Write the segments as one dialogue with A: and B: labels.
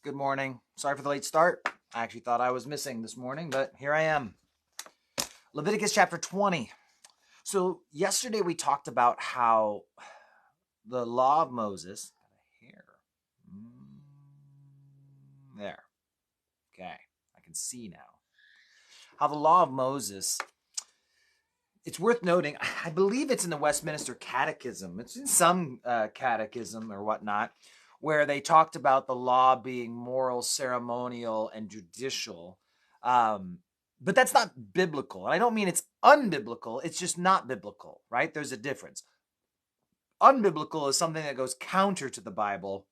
A: Good morning. Sorry for the late start. I actually thought I was missing this morning, but here I am. Leviticus chapter 20. So yesterday we talked about how the law of Moses, here, there, okay, I can see now, how the law of Moses, it's worth noting, I believe it's in the Westminster Catechism, it's in some catechism or whatnot, where they talked about the law being moral, ceremonial, and judicial. But that's not biblical. And I don't mean it's unbiblical. It's just not biblical, right? There's a difference. Unbiblical is something that goes counter to the Bible.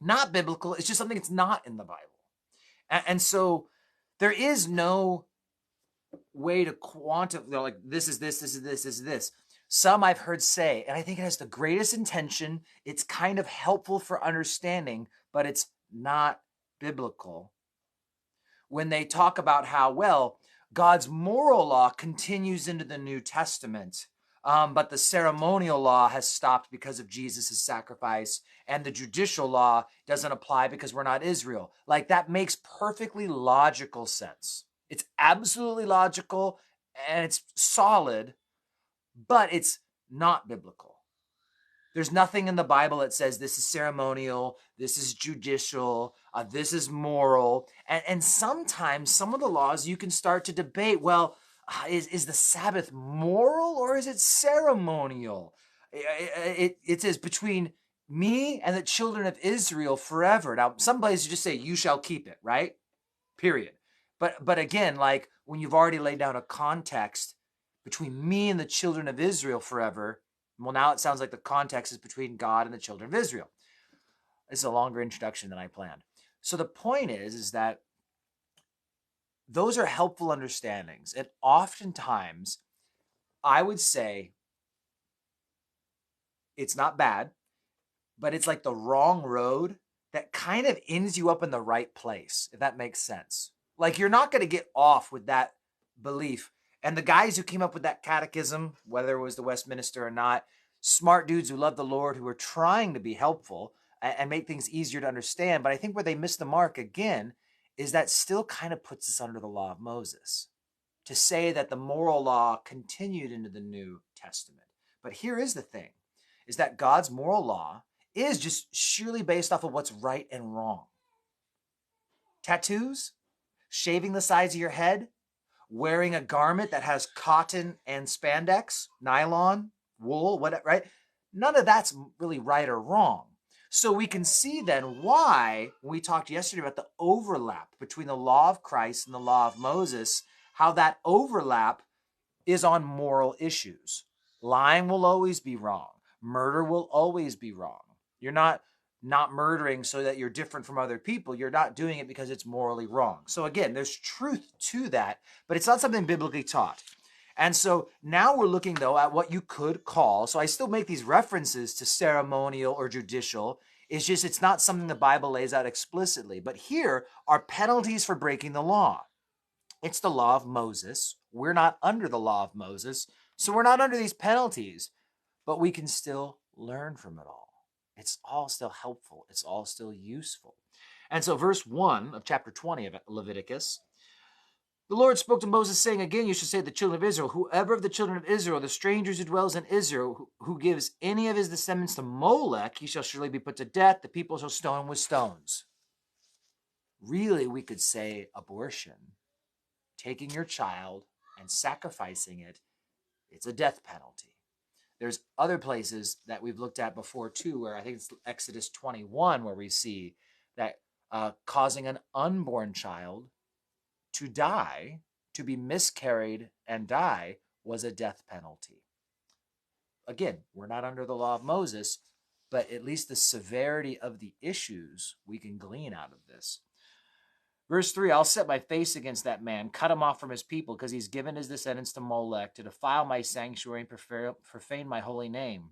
A: Not biblical is just something that's not in the Bible. And so there is no way to quantify, like, this is this, this is this, this is this. Some I've heard say, and I think it has the greatest intention, it's kind of helpful for understanding, but it's not biblical. When they talk about how, well, God's moral law continues into the New Testament, but the ceremonial law has stopped because of Jesus' sacrifice, and the judicial law doesn't apply because we're not Israel. Like, that makes perfectly logical sense. It's absolutely logical, and it's solid, but it's not biblical. There's nothing in the Bible that says this is ceremonial, this is judicial, this is moral. And sometimes some of the laws you can start to debate, well, is the Sabbath moral or is it ceremonial? It says between me and the children of Israel forever. Now, some places just say you shall keep it, right? Period. But again, like when you've already laid down a context between me and the children of Israel forever, well, now it sounds like the context is between God and the children of Israel. This is a longer introduction than I planned. So the point is that those are helpful understandings. And oftentimes, I would say it's not bad, but it's like the wrong road that kind of ends you up in the right place, if that makes sense. Like, you're not going to get off with that belief. And the guys who came up with that catechism, whether it was the Westminster or not, smart dudes who love the Lord, who are trying to be helpful and make things easier to understand. But I think where they miss the mark again is that still kind of puts us under the law of Moses, to say that the moral law continued into the New Testament. But here is the thing, is that God's moral law is just sheerly based off of what's right and wrong. Tattoos, shaving the sides of your head, wearing a garment that has cotton and spandex, nylon, wool, whatever, right? None of that's really right or wrong. So we can see then why, when we talked yesterday about the overlap between the law of Christ and the law of Moses, how that overlap is on moral issues. Lying will always be wrong. Murder will always be wrong. You're not murdering so that you're different from other people. You're not doing it because it's morally wrong. So again, there's truth to that, but it's not something biblically taught. And so now we're looking, though, at what you could call, so I still make these references to ceremonial or judicial. It's just, it's not something the Bible lays out explicitly. But here are penalties for breaking the law. It's the law of Moses. We're not under the law of Moses, so we're not under these penalties, but we can still learn from it all. It's all still helpful. It's all still useful. And so verse 1 of chapter 20 of Leviticus, the Lord spoke to Moses, saying, again, you should say to the children of Israel, whoever of the children of Israel, the strangers who dwells in Israel, who gives any of his descendants to Molech, he shall surely be put to death. The people shall stone him with stones. Really, we could say abortion, taking your child and sacrificing it, it's a death penalty. There's other places that we've looked at before too, where I think it's Exodus 21, where we see that causing an unborn child to die, to be miscarried and die, was a death penalty. Again, we're not under the law of Moses, but at least the severity of the issues we can glean out of this. Verse 3, I'll set my face against that man, cut him off from his people, because he's given his descendants to Molech, to defile my sanctuary and profane my holy name.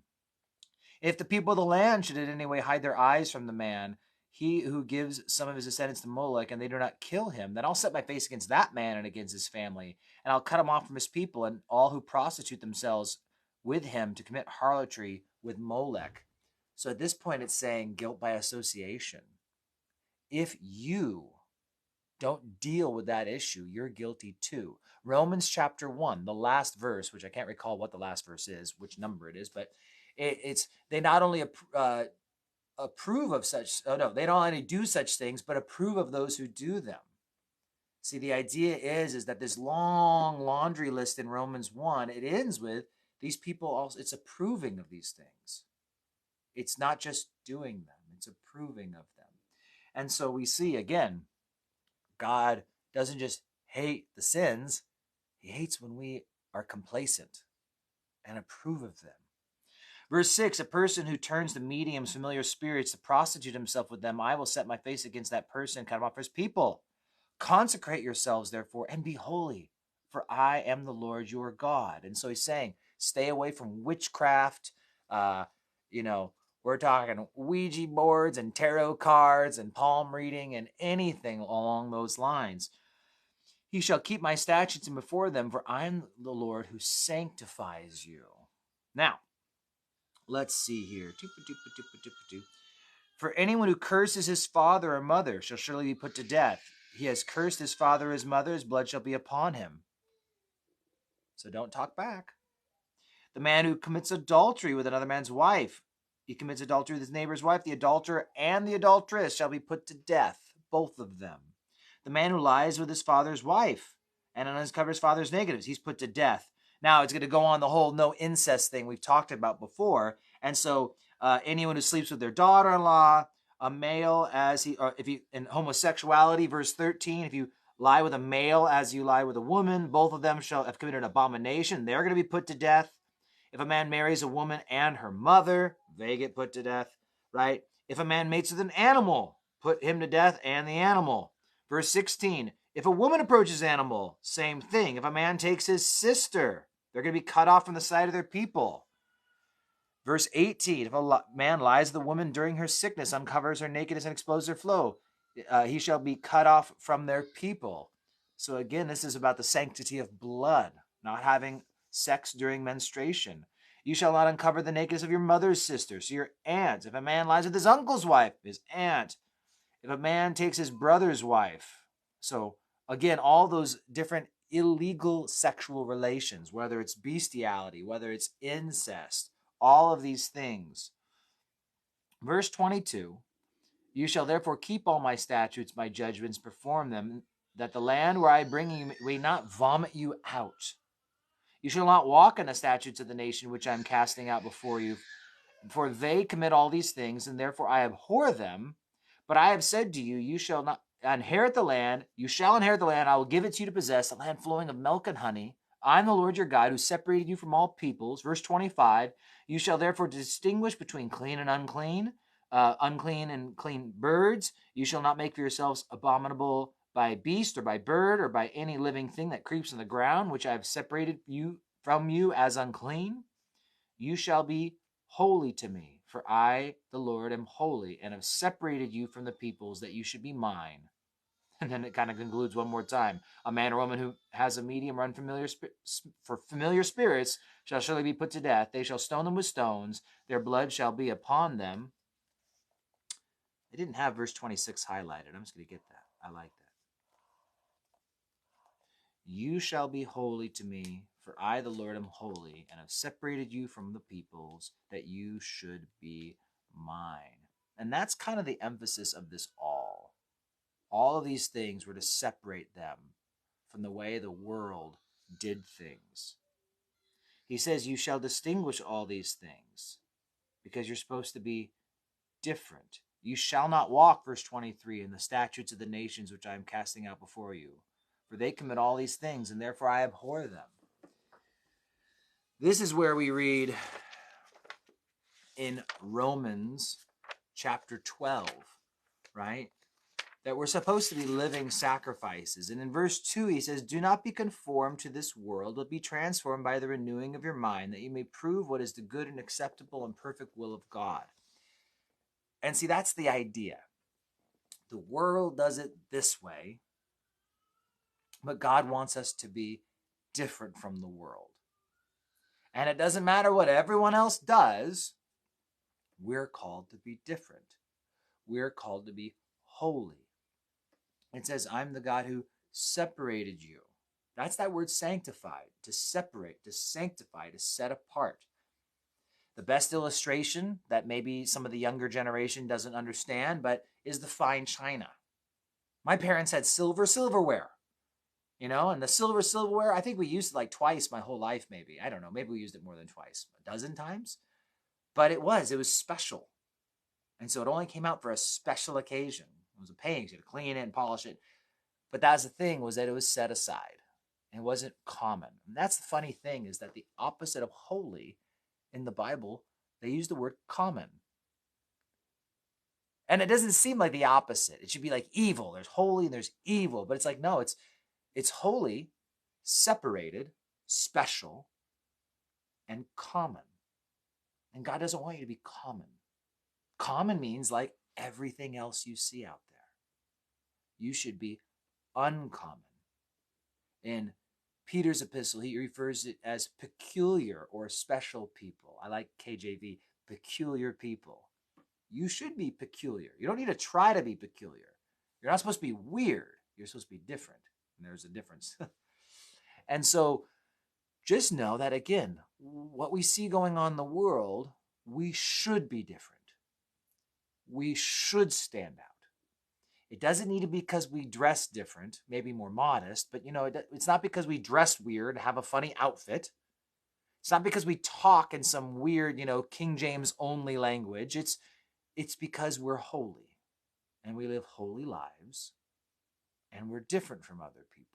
A: If the people of the land should in any way hide their eyes from the man, he who gives some of his descendants to Molech, and they do not kill him, then I'll set my face against that man and against his family, and I'll cut him off from his people, and all who prostitute themselves with him to commit harlotry with Molech. So at this point, it's saying guilt by association. If you don't deal with that issue, you're guilty too. Romans chapter 1, the last verse, which I can't recall what the last verse is, which number it is, but it's they not only approve of such, oh no, they don't only do such things, but approve of those who do them. See, the idea is that this long laundry list in Romans 1, it ends with these people also, it's approving of these things. It's not just doing them, it's approving of them. And so we see again, God doesn't just hate the sins, he hates when we are complacent and approve of them. Verse 6, a person who turns to mediums, familiar spirits, to prostitute himself with them, I will set my face against that person, cut him off his people. Consecrate yourselves, therefore, and be holy, for I am the Lord your God. And so he's saying, stay away from witchcraft. We're talking Ouija boards and tarot cards and palm reading and anything along those lines. He shall keep my statutes and before them, for I am the Lord who sanctifies you. Now, let's see here. For anyone who curses his father or mother shall surely be put to death. He has cursed his father or his mother, his blood shall be upon him. So don't talk back. The man who commits adultery with another man's wife, he commits adultery with his neighbor's wife, the adulterer and the adulteress shall be put to death, both of them. The man who lies with his father's wife and uncovers his father's negatives, he's put to death. Now, it's going to go on the whole no incest thing we've talked about before. And so anyone who sleeps with their daughter-in-law, a male in homosexuality, verse 13, if you lie with a male as you lie with a woman, both of them shall have committed an abomination. They're going to be put to death. If a man marries a woman and her mother, they get put to death, right? If a man mates with an animal, put him to death and the animal. Verse 16, if a woman approaches an animal, same thing. If a man takes his sister, they're going to be cut off from the sight of their people. Verse 18, if a man lies with a woman during her sickness, uncovers her nakedness and exposes her flow, he shall be cut off from their people. So again, this is about the sanctity of blood, not having sex during menstruation. You shall not uncover the nakedness of your mother's sister, so your aunt. If a man lies with his uncle's wife, his aunt. If a man takes his brother's wife. So again, all those different illegal sexual relations, whether it's bestiality, whether it's incest, all of these things. Verse 22, you shall therefore keep all my statutes, my judgments, perform them, that the land where I bring you may not vomit you out. You shall not walk in the statutes of the nation which I am casting out before you, for they commit all these things, and therefore I abhor them. But I have said to you, you shall not inherit the land. You shall inherit the land. I will give it to you to possess, a land flowing of milk and honey. I am the Lord your God, who separated you from all peoples. Verse 25, you shall therefore distinguish between clean and unclean, unclean and clean birds. You shall not make for yourselves abominable by beast or by bird or by any living thing that creeps on the ground, which I have separated you from you as unclean. You shall be holy to me, for I, the Lord, am holy, and have separated you from the peoples that you should be mine. And then it kind of concludes one more time. A man or woman who has a medium or unfamiliar for familiar spirits shall surely be put to death. They shall stone them with stones. Their blood shall be upon them. I didn't have verse 26 highlighted. I'm just going to get that. I like that. You shall be holy to me, for I, the Lord, am holy, and have separated you from the peoples, that you should be mine. And that's kind of the emphasis of this all. All of these things were to separate them from the way the world did things. He says, you shall distinguish all these things, because you're supposed to be different. You shall not walk, verse 23, in the statutes of the nations which I am casting out before you, for they commit all these things, and therefore I abhor them. This is where we read in Romans chapter 12, right? That we're supposed to be living sacrifices. And in verse 2, he says, do not be conformed to this world, but be transformed by the renewing of your mind, that you may prove what is the good and acceptable and perfect will of God. And see, that's the idea. The world does it this way, but God wants us to be different from the world. And it doesn't matter what everyone else does. We're called to be different. We're called to be holy. It says, I'm the God who separated you. That's that word sanctified, to separate, to sanctify, to set apart. The best illustration that maybe some of the younger generation doesn't understand, but is the fine china. My parents had silverware, and the silverware, I think we used it like twice my whole life, maybe. I don't know. Maybe we used it more than twice, a dozen times. But it was special. And so it only came out for a special occasion. It was a pain. You had to clean it and polish it. But that's the thing, was that it was set aside. It wasn't common. And that's the funny thing, is that the opposite of holy in the Bible, they use the word common. And it doesn't seem like the opposite. It should be like evil. There's holy and there's evil. But it's like, no, it's holy, separated, special, and common. And God doesn't want you to be common. Common means like everything else you see out there. You should be uncommon. In Peter's epistle, he refers it as peculiar or special people. I like KJV, peculiar people. You should be peculiar. You don't need to try to be peculiar. You're not supposed to be weird. You're supposed to be different. And there's a difference. And so just know that, again, what we see going on in the world, we should be different. We should stand out. It doesn't need to be because we dress different, maybe more modest, but it's not because we dress weird, have a funny outfit. It's not because we talk in some weird, King James only language. It's because we're holy and we live holy lives and we're different from other people.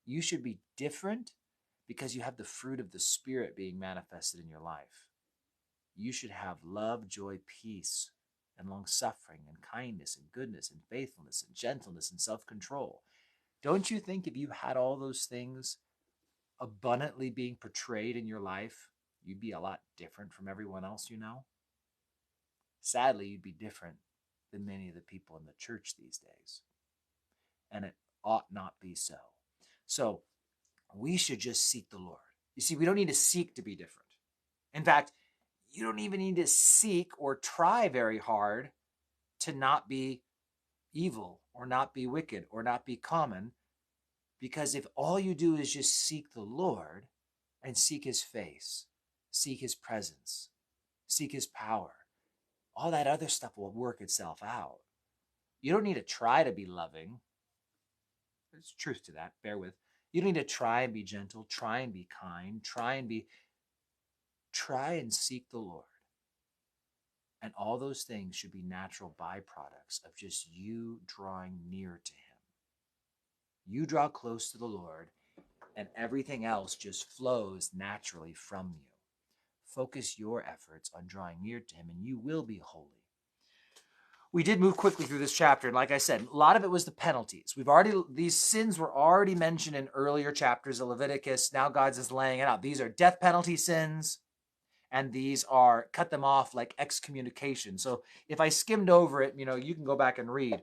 A: You should be different because you have the fruit of the Spirit being manifested in your life. You should have love, joy, peace, and long-suffering, and kindness, and goodness, and faithfulness, and gentleness, and self-control. Don't you think if you had all those things abundantly being portrayed in your life, you'd be a lot different from everyone else you know? Sadly, you'd be different than many of the people in the church these days. And it ought not be so. So we should just seek the Lord. You see, we don't need to seek to be different. In fact, you don't even need to seek or try very hard to not be evil or not be wicked or not be common, because if all you do is just seek the Lord and seek his face, seek his presence, seek his power, all that other stuff will work itself out. You don't need to try to be loving. There's truth to that. Bear with. You don't need to try and be gentle, try and be kind, try and seek the Lord. And all those things should be natural byproducts of just you drawing near to him. You draw close to the Lord, and everything else just flows naturally from you. Focus your efforts on drawing near to him, and you will be holy. We did move quickly through this chapter, and like I said, a lot of it was the penalties. These sins were already mentioned in earlier chapters of Leviticus. Now God's just laying it out. These are death penalty sins, and these are cut them off like excommunication. So if I skimmed over it, you can go back and read.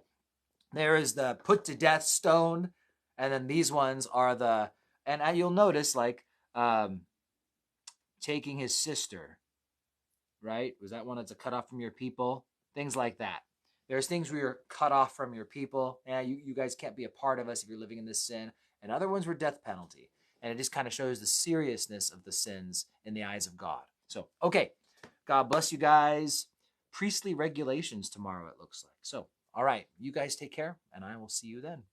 A: There is the put to death stone, and then these ones are and you'll notice taking his sister, right? Was that one that's a cut off from your people? Things like that. There's things where you're cut off from your people. You guys can't be a part of us if you're living in this sin. And other ones were death penalty. And it just kind of shows the seriousness of the sins in the eyes of God. So, okay. God bless you guys. Priestly regulations tomorrow, it looks like. So, all right. You guys take care, and I will see you then.